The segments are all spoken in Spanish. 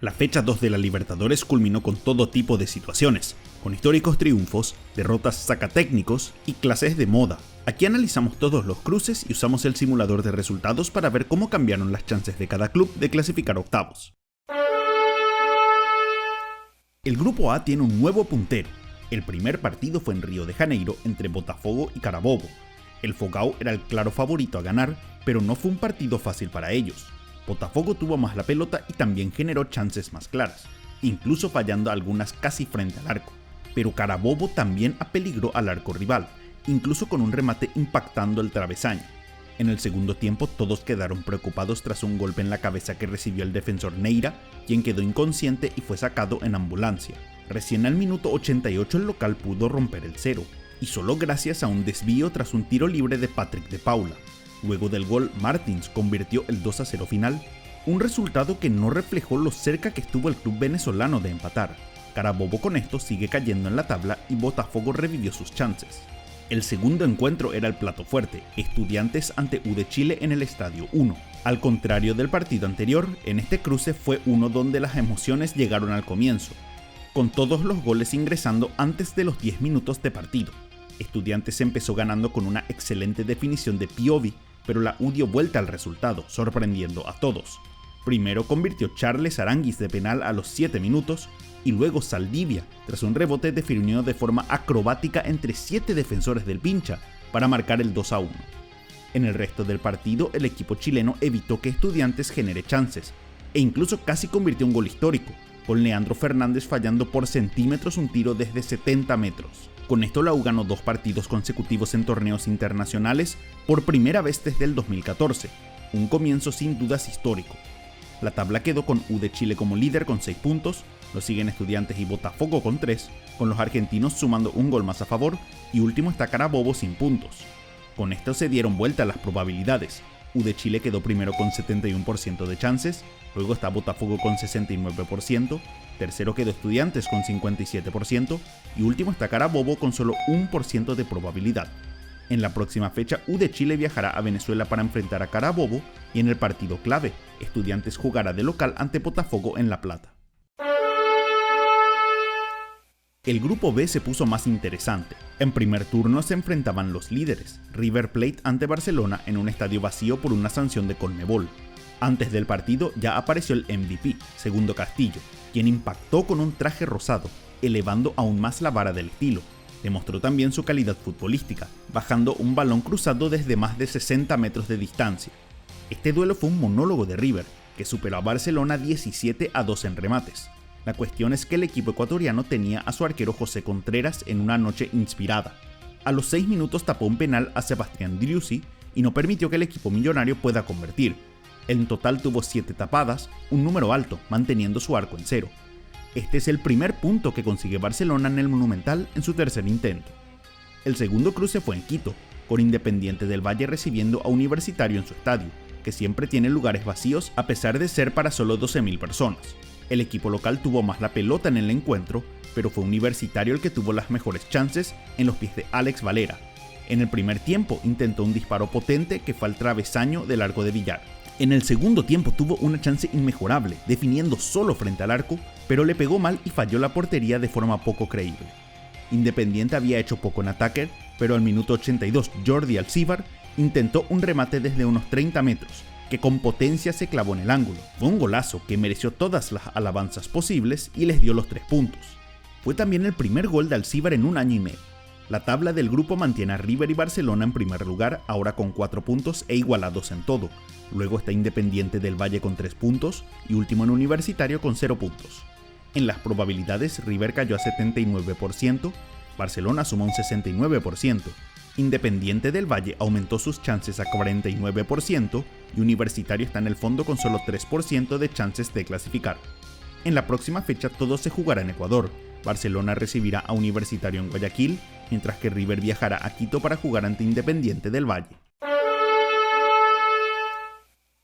La fecha 2 de la Libertadores culminó con todo tipo de situaciones, con históricos triunfos, derrotas sacatécnicos y clases de moda. Aquí analizamos todos los cruces y usamos el simulador de resultados para ver cómo cambiaron las chances de cada club de clasificar a octavos. El grupo A tiene un nuevo puntero. El primer partido fue en Río de Janeiro entre Botafogo y Carabobo. El Fogão era el claro favorito a ganar, pero no fue un partido fácil para ellos. Botafogo tuvo más la pelota y también generó chances más claras, incluso fallando algunas casi frente al arco. Pero Carabobo también apeligró al arco rival, incluso con un remate impactando el travesaño. En el segundo tiempo todos quedaron preocupados tras un golpe en la cabeza que recibió el defensor Neira, quien quedó inconsciente y fue sacado en ambulancia. Recién al minuto 88 el local pudo romper el cero, y solo gracias a un desvío tras un tiro libre de Patrick de Paula. Luego del gol, Martins convirtió el 2-0 final, un resultado que no reflejó lo cerca que estuvo el club venezolano de empatar. Carabobo con esto sigue cayendo en la tabla y Botafogo revivió sus chances. El segundo encuentro era el plato fuerte, Estudiantes ante U de Chile en el Estadio 1. Al contrario del partido anterior, en este cruce fue uno donde las emociones llegaron al comienzo, con todos los goles ingresando antes de los 10 minutos de partido. Estudiantes empezó ganando con una excelente definición de Piovi, pero la U dio vuelta al resultado, sorprendiendo a todos. Primero convirtió Charles Aranguis de penal a los 7 minutos, y luego Saldivia, tras un rebote definido de forma acrobática entre 7 defensores del Pincha, para marcar el 2-1. En el resto del partido, el equipo chileno evitó que Estudiantes genere chances, e incluso casi convirtió un gol histórico, con Leandro Fernández fallando por centímetros un tiro desde 70 metros. Con esto la U ganó 2 partidos consecutivos en torneos internacionales por primera vez desde el 2014, un comienzo sin dudas histórico. La tabla quedó con U de Chile como líder con 6 puntos, lo siguen Estudiantes y Botafogo con 3, con los argentinos sumando un gol más a favor, y último está Carabobo sin puntos. Con esto se dieron vuelta las probabilidades. U de Chile quedó primero con 71% de chances, luego está Botafogo con 69%, tercero quedó Estudiantes con 57% y último está Carabobo con solo 1% de probabilidad. En la próxima fecha, U de Chile viajará a Venezuela para enfrentar a Carabobo y en el partido clave, Estudiantes jugará de local ante Botafogo en La Plata. El grupo B se puso más interesante. En primer turno se enfrentaban los líderes, River Plate ante Barcelona en un estadio vacío por una sanción de Conmebol. Antes del partido ya apareció el MVP, Segundo Castillo, quien impactó con un traje rosado, elevando aún más la vara del estilo. Demostró también su calidad futbolística, bajando un balón cruzado desde más de 60 metros de distancia. Este duelo fue un monólogo de River, que superó a Barcelona 17-2 en remates. La cuestión es que el equipo ecuatoriano tenía a su arquero José Contreras en una noche inspirada. A los 6 minutos tapó un penal a Sebastián Driussi y no permitió que el equipo millonario pueda convertir. En total tuvo 7 tapadas, un número alto, manteniendo su arco en cero. Este es el primer punto que consigue Barcelona en el Monumental en su tercer intento. El segundo cruce fue en Quito, con Independiente del Valle recibiendo a Universitario en su estadio, que siempre tiene lugares vacíos a pesar de ser para solo 12.000 personas. El equipo local tuvo más la pelota en el encuentro, pero fue Universitario el que tuvo las mejores chances en los pies de Alex Valera. En el primer tiempo intentó un disparo potente que fue al travesaño del arco de Villar. En el segundo tiempo tuvo una chance inmejorable, definiendo solo frente al arco, pero le pegó mal y falló la portería de forma poco creíble. Independiente había hecho poco en ataque, pero al minuto 82 Jordi Alcivar intentó un remate desde unos 30 metros, que con potencia se clavó en el ángulo. Fue un golazo que mereció todas las alabanzas posibles y les dio los 3 puntos. Fue también el primer gol de Alcivar en un año y medio. La tabla del grupo mantiene a River y Barcelona en primer lugar, ahora con 4 puntos e igualados en todo. Luego está Independiente del Valle con 3 puntos y último en Universitario con 0 puntos. En las probabilidades, River cayó a 79%, Barcelona sumó un 69%, Independiente del Valle aumentó sus chances a 49% y Universitario está en el fondo con solo 3% de chances de clasificar. En la próxima fecha todo se jugará en Ecuador. Barcelona recibirá a Universitario en Guayaquil, mientras que River viajará a Quito para jugar ante Independiente del Valle.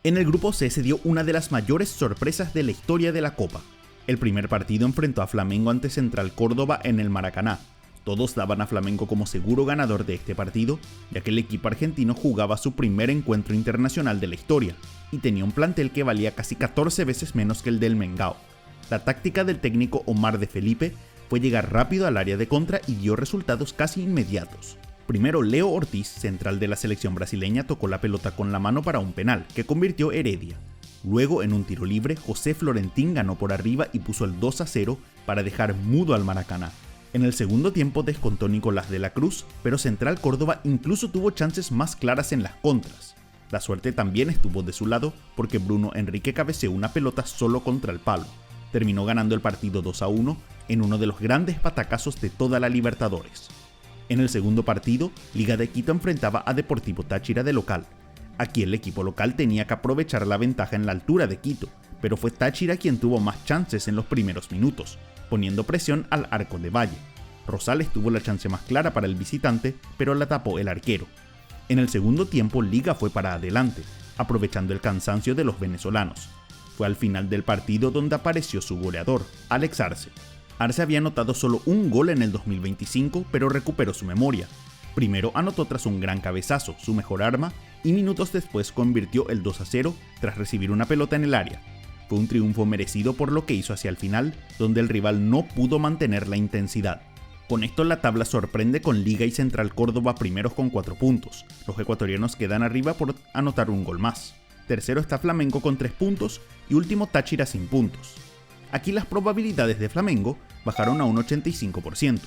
En el grupo C se dio una de las mayores sorpresas de la historia de la Copa. El primer partido enfrentó a Flamengo ante Central Córdoba en el Maracaná. Todos daban a Flamengo como seguro ganador de este partido, ya que el equipo argentino jugaba su primer encuentro internacional de la historia, y tenía un plantel que valía casi 14 veces menos que el del Mengao. La táctica del técnico Omar de Felipe fue llegar rápido al área de contra y dio resultados casi inmediatos. Primero, Leo Ortiz, central de la selección brasileña, tocó la pelota con la mano para un penal, que convirtió Heredia. Luego, en un tiro libre, José Florentín ganó por arriba y puso el 2-0 para dejar mudo al Maracaná. En el segundo tiempo descontó Nicolás de la Cruz, pero Central Córdoba incluso tuvo chances más claras en las contras. La suerte también estuvo de su lado porque Bruno Enrique cabeceó una pelota solo contra el palo. Terminó ganando el partido 2-1 en uno de los grandes patacazos de toda la Libertadores. En el segundo partido, Liga de Quito enfrentaba a Deportivo Táchira de local. Aquí el equipo local tenía que aprovechar la ventaja en la altura de Quito, pero fue Táchira quien tuvo más chances en los primeros minutos, poniendo presión al arco de Valle. Rosales tuvo la chance más clara para el visitante, pero la tapó el arquero. En el segundo tiempo, Liga fue para adelante, aprovechando el cansancio de los venezolanos. Fue al final del partido donde apareció su goleador, Alex Arce. Arce había anotado solo un gol en el 2025, pero recuperó su memoria. Primero anotó tras un gran cabezazo, su mejor arma, y minutos después convirtió el 2-0 tras recibir una pelota en el área. Fue un triunfo merecido por lo que hizo hacia el final, donde el rival no pudo mantener la intensidad. Con esto la tabla sorprende con Liga y Central Córdoba primeros con 4 puntos. Los ecuatorianos quedan arriba por anotar un gol más. Tercero está Flamengo con 3 puntos y último Táchira sin puntos. Aquí las probabilidades de Flamengo bajaron a un 85%,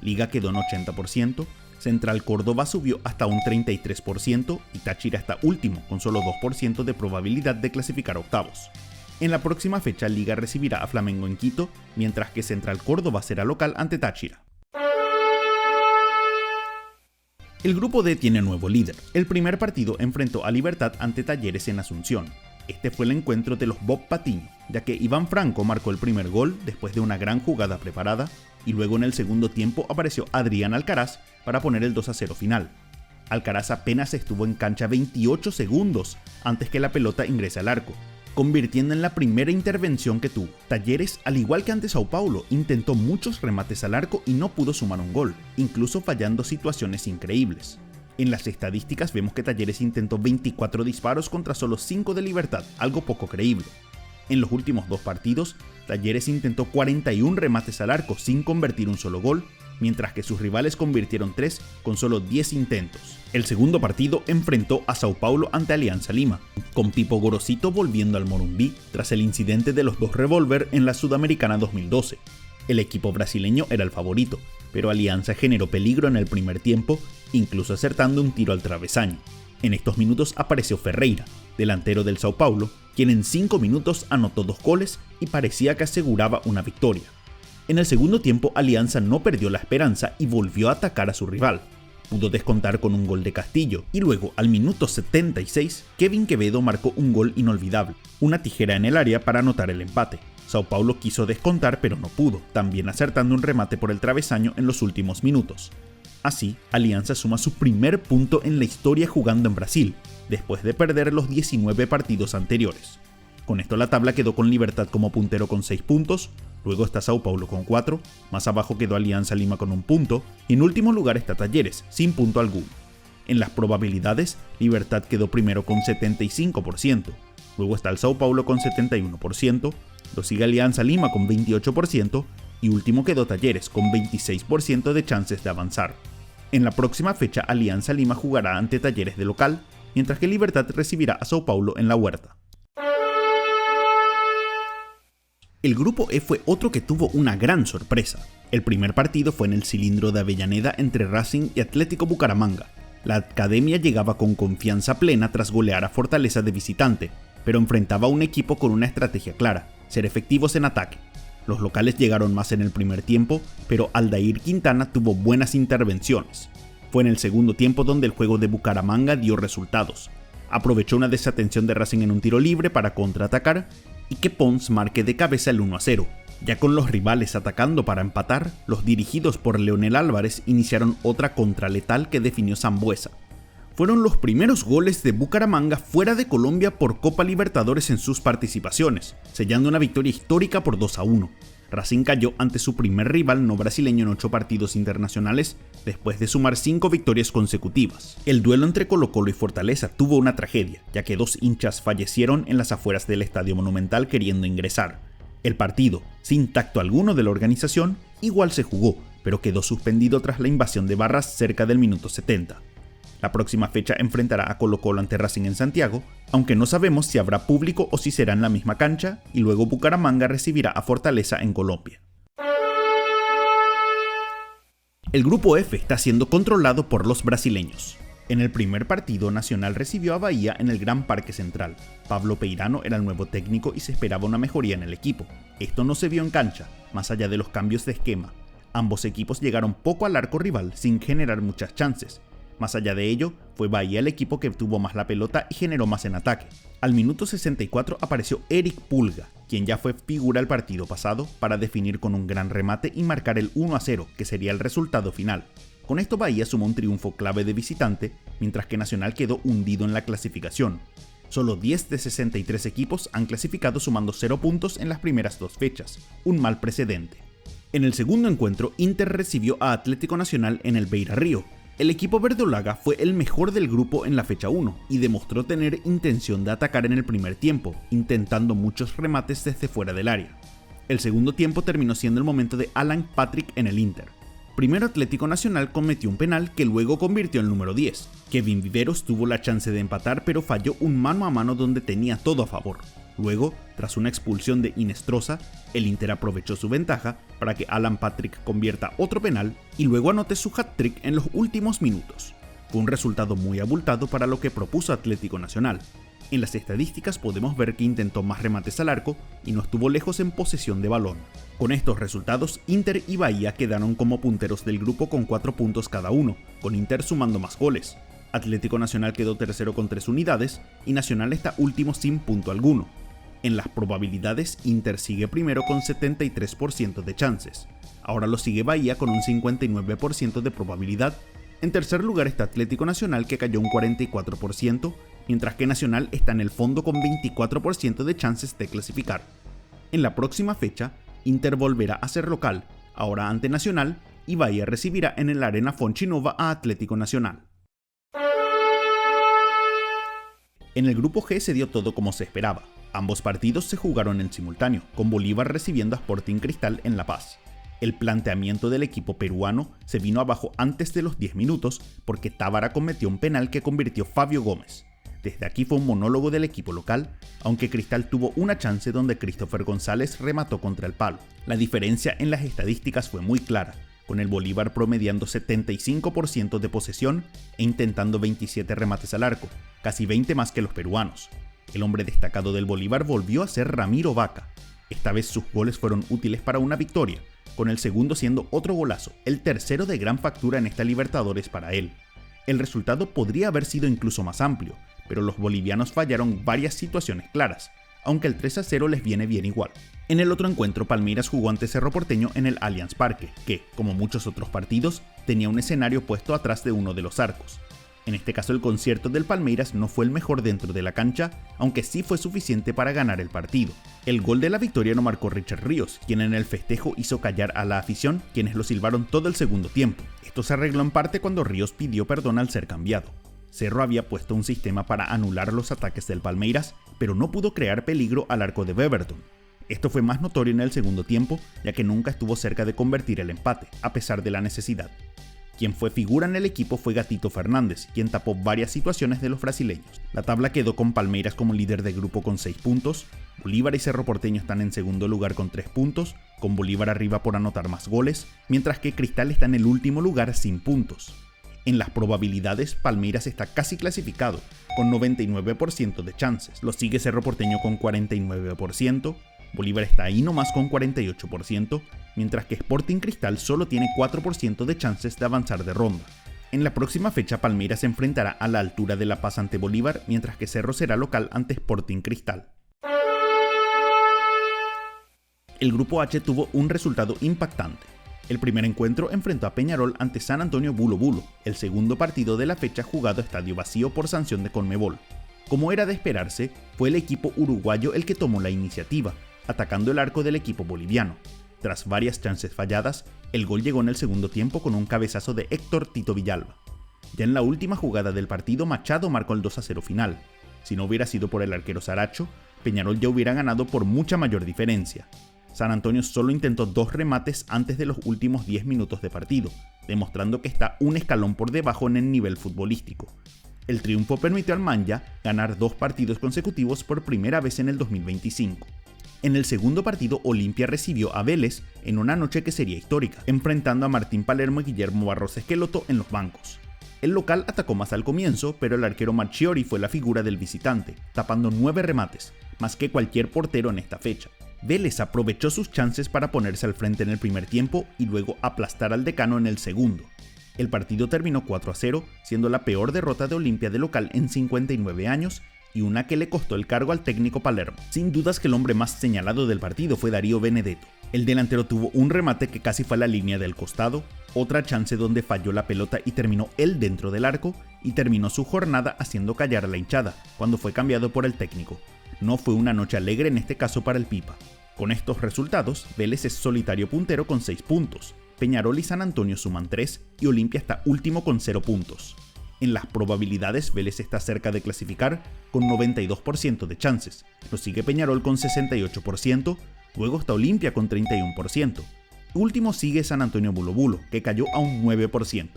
Liga quedó en 80%, Central Córdoba subió hasta un 33% y Táchira está último con solo 2% de probabilidad de clasificar a octavos. En la próxima fecha Liga recibirá a Flamengo en Quito, mientras que Central Córdoba será local ante Táchira. El grupo D tiene nuevo líder. El primer partido enfrentó a Libertad ante Talleres en Asunción. Este fue el encuentro de los Bob Patiño, ya que Iván Franco marcó el primer gol después de una gran jugada preparada, y luego en el segundo tiempo apareció Adrián Alcaraz para poner el 2-0 final. Alcaraz apenas estuvo en cancha 28 segundos antes que la pelota ingrese al arco, convirtiendo en la primera intervención que tuvo. Talleres, al igual que ante Sao Paulo, intentó muchos remates al arco y no pudo sumar un gol, incluso fallando situaciones increíbles. En las estadísticas vemos que Talleres intentó 24 disparos contra solo 5 de Libertad, algo poco creíble. En los últimos 2 partidos, Talleres intentó 41 remates al arco sin convertir un solo gol, mientras que sus rivales convirtieron 3 con solo 10 intentos. El segundo partido enfrentó a Sao Paulo ante Alianza Lima, con Pipo Gorosito volviendo al Morumbí tras el incidente de los 2 revólver en la Sudamericana 2012. El equipo brasileño era el favorito, pero Alianza generó peligro en el primer tiempo, incluso acertando un tiro al travesaño. En estos minutos apareció Ferreira, delantero del Sao Paulo, quien en 5 minutos anotó 2 goles y parecía que aseguraba una victoria. En el segundo tiempo Alianza no perdió la esperanza y volvió a atacar a su rival. Pudo descontar con un gol de Castillo y luego al minuto 76 Kevin Quevedo marcó un gol inolvidable, una tijera en el área para anotar el empate. Sao Paulo quiso descontar pero no pudo, también acertando un remate por el travesaño en los últimos minutos. Así, Alianza suma su primer punto en la historia jugando en Brasil, después de perder los 19 partidos anteriores. Con esto la tabla quedó con Libertad como puntero con 6 puntos, luego está Sao Paulo con 4, más abajo quedó Alianza Lima con 1 punto, y en último lugar está Talleres, sin punto alguno. En las probabilidades, Libertad quedó primero con 75%, luego está el Sao Paulo con 71%, lo sigue Alianza Lima con 28%, y último quedó Talleres con 26% de chances de avanzar. En la próxima fecha Alianza Lima jugará ante Talleres de local, mientras que Libertad recibirá a Sao Paulo en La Huerta. El grupo E fue otro que tuvo una gran sorpresa. El primer partido fue en el cilindro de Avellaneda entre Racing y Atlético Bucaramanga. La academia llegaba con confianza plena tras golear a Fortaleza de visitante, pero enfrentaba a un equipo con una estrategia clara: ser efectivos en ataque. Los locales llegaron más en el primer tiempo, pero Aldair Quintana tuvo buenas intervenciones. Fue en el segundo tiempo donde el juego de Bucaramanga dio resultados. Aprovechó una desatención de Racing en un tiro libre para contraatacar y que Pons marque de cabeza el 1-0. Ya con los rivales atacando para empatar, los dirigidos por Leonel Álvarez iniciaron otra contraletal que definió Sambueza. Fueron los primeros goles de Bucaramanga fuera de Colombia por Copa Libertadores en sus participaciones, sellando una victoria histórica por 2-1. Racing cayó ante su primer rival no brasileño en 8 partidos internacionales, después de sumar 5 victorias consecutivas. El duelo entre Colo-Colo y Fortaleza tuvo una tragedia, ya que 2 hinchas fallecieron en las afueras del Estadio Monumental queriendo ingresar. El partido, sin tacto alguno de la organización, igual se jugó, pero quedó suspendido tras la invasión de barras cerca del minuto 70. La próxima fecha enfrentará a Colo-Colo ante Racing en Santiago, aunque no sabemos si habrá público o si será en la misma cancha, y luego Bucaramanga recibirá a Fortaleza en Colombia. El grupo F está siendo controlado por los brasileños. En el primer partido, Nacional recibió a Bahía en el Gran Parque Central. Pablo Peirano era el nuevo técnico y se esperaba una mejoría en el equipo. Esto no se vio en cancha, más allá de los cambios de esquema. Ambos equipos llegaron poco al arco rival sin generar muchas chances. Más allá de ello, fue Bahía el equipo que tuvo más la pelota y generó más en ataque. Al minuto 64 apareció Eric Pulga, quien ya fue figura el partido pasado, para definir con un gran remate y marcar el 1-0, que sería el resultado final. Con esto Bahía sumó un triunfo clave de visitante, mientras que Nacional quedó hundido en la clasificación. Solo 10 de 63 equipos han clasificado sumando 0 puntos en las primeras 2 fechas, un mal precedente. En el segundo encuentro, Inter recibió a Atlético Nacional en el Beira Río. El equipo verdolaga fue el mejor del grupo en la fecha 1 y demostró tener intención de atacar en el primer tiempo, intentando muchos remates desde fuera del área. El segundo tiempo terminó siendo el momento de Alan Patrick en el Inter. Primero Atlético Nacional cometió un penal que luego convirtió en el número 10. Kevin Viveros tuvo la chance de empatar pero falló un mano a mano donde tenía todo a favor. Luego, tras una expulsión de Inestrosa, el Inter aprovechó su ventaja para que Alan Patrick convierta otro penal y luego anote su hat-trick en los últimos minutos. Fue un resultado muy abultado para lo que propuso Atlético Nacional. En las estadísticas podemos ver que intentó más remates al arco y no estuvo lejos en posesión de balón. Con estos resultados, Inter y Bahía quedaron como punteros del grupo con 4 puntos cada uno, con Inter sumando más goles. Atlético Nacional quedó tercero con 3 unidades y Nacional está último sin punto alguno. En las probabilidades, Inter sigue primero con 73% de chances. Ahora lo sigue Bahía con un 59% de probabilidad. En tercer lugar está Atlético Nacional, que cayó un 44%, mientras que Nacional está en el fondo con 24% de chances de clasificar. En la próxima fecha, Inter volverá a ser local, ahora ante Nacional, y Bahía recibirá en el Arena Fonchinova a Atlético Nacional. En el grupo G se dio todo como se esperaba. Ambos partidos se jugaron en simultáneo, con Bolívar recibiendo a Sporting Cristal en La Paz. El planteamiento del equipo peruano se vino abajo antes de los 10 minutos porque Tábara cometió un penal que convirtió Fabio Gómez. Desde aquí fue un monólogo del equipo local, aunque Cristal tuvo una chance donde Christopher González remató contra el palo. La diferencia en las estadísticas fue muy clara, con el Bolívar promediando 75% de posesión e intentando 27 remates al arco, casi 20 más que los peruanos. El hombre destacado del Bolívar volvió a ser Ramiro Vaca. Esta vez sus goles fueron útiles para una victoria, con el segundo siendo otro golazo, el tercero de gran factura en esta Libertadores para él. El resultado podría haber sido incluso más amplio, pero los bolivianos fallaron varias situaciones claras, aunque el 3-0 les viene bien igual. En el otro encuentro, Palmeiras jugó ante Cerro Porteño en el Allianz Parque, que, como muchos otros partidos, tenía un escenario puesto atrás de uno de los arcos. En este caso el concierto del Palmeiras no fue el mejor dentro de la cancha, aunque sí fue suficiente para ganar el partido. El gol de la victoria lo marcó Richard Ríos, quien en el festejo hizo callar a la afición, quienes lo silbaron todo el segundo tiempo. Esto se arregló en parte cuando Ríos pidió perdón al ser cambiado. Cerro había puesto un sistema para anular los ataques del Palmeiras, pero no pudo crear peligro al arco de Beverton. Esto fue más notorio en el segundo tiempo, ya que nunca estuvo cerca de convertir el empate, a pesar de la necesidad. Quien fue figura en el equipo fue Gatito Fernández, quien tapó varias situaciones de los brasileños. La tabla quedó con Palmeiras como líder de grupo con 6 puntos, Bolívar y Cerro Porteño están en segundo lugar con 3 puntos, con Bolívar arriba por anotar más goles, mientras que Cristal está en el último lugar sin puntos. En las probabilidades, Palmeiras está casi clasificado, con 99% de chances. Lo sigue Cerro Porteño con 49%, Bolívar está ahí nomás con 48%, mientras que Sporting Cristal solo tiene 4% de chances de avanzar de ronda. En la próxima fecha, Palmeiras se enfrentará a la altura de La Paz ante Bolívar, mientras que Cerro será local ante Sporting Cristal. El grupo H tuvo un resultado impactante. El primer encuentro enfrentó a Peñarol ante San Antonio Bulo Bulo, el segundo partido de la fecha jugado a estadio vacío por sanción de Conmebol. Como era de esperarse, fue el equipo uruguayo el que tomó la iniciativa, atacando el arco del equipo boliviano. Tras varias chances falladas, el gol llegó en el segundo tiempo con un cabezazo de Héctor Tito Villalba. Ya en la última jugada del partido, Machado marcó el 2-0 final. Si no hubiera sido por el arquero Saracho, Peñarol ya hubiera ganado por mucha mayor diferencia. San Antonio solo intentó 2 remates antes de los últimos 10 minutos de partido, demostrando que está un escalón por debajo en el nivel futbolístico. El triunfo permitió al Manya ganar 2 partidos consecutivos por primera vez en el 2025. En el segundo partido, Olimpia recibió a Vélez en una noche que sería histórica, enfrentando a Martín Palermo y Guillermo Barros Esqueloto en los bancos. El local atacó más al comienzo, pero el arquero Marchiori fue la figura del visitante, tapando 9 remates, más que cualquier portero en esta fecha. Vélez aprovechó sus chances para ponerse al frente en el primer tiempo y luego aplastar al Decano en el segundo. El partido terminó 4-0, siendo la peor derrota de Olimpia de local en 59 años y una que le costó el cargo al técnico Palermo. Sin dudas que el hombre más señalado del partido fue Darío Benedetto. El delantero tuvo un remate que casi fue a la línea del costado, otra chance donde falló la pelota y terminó él dentro del arco, y terminó su jornada haciendo callar a la hinchada, cuando fue cambiado por el técnico. No fue una noche alegre en este caso para el Pipa. Con estos resultados, Vélez es solitario puntero con 6 puntos, Peñarol y San Antonio suman 3 y Olimpia está último con 0 puntos. En las probabilidades, Vélez está cerca de clasificar con 92% de chances, lo sigue Peñarol con 68%, luego está Olimpia con 31%. Último sigue San Antonio Bulo Bulo, que cayó a un 9%.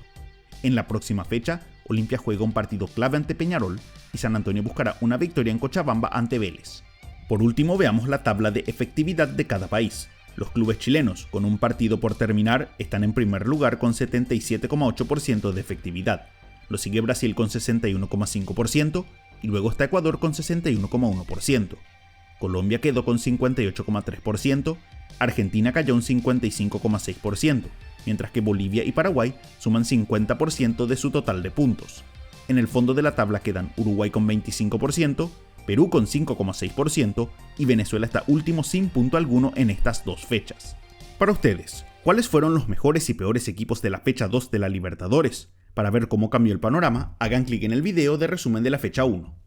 En la próxima fecha, Olimpia juega un partido clave ante Peñarol y San Antonio buscará una victoria en Cochabamba ante Vélez. Por último, veamos la tabla de efectividad de cada país. Los clubes chilenos, con un partido por terminar, están en primer lugar con 77,8% de efectividad. Lo sigue Brasil con 61,5% y luego está Ecuador con 61,1%. Colombia quedó con 58,3%, Argentina cayó un 55,6%, mientras que Bolivia y Paraguay suman 50% de su total de puntos. En el fondo de la tabla quedan Uruguay con 25%, Perú con 5,6% y Venezuela está último sin punto alguno en estas 2 fechas. Para ustedes, ¿cuáles fueron los mejores y peores equipos de la fecha 2 de la Libertadores? Para ver cómo cambió el panorama, hagan clic en el video de resumen de la fecha 1.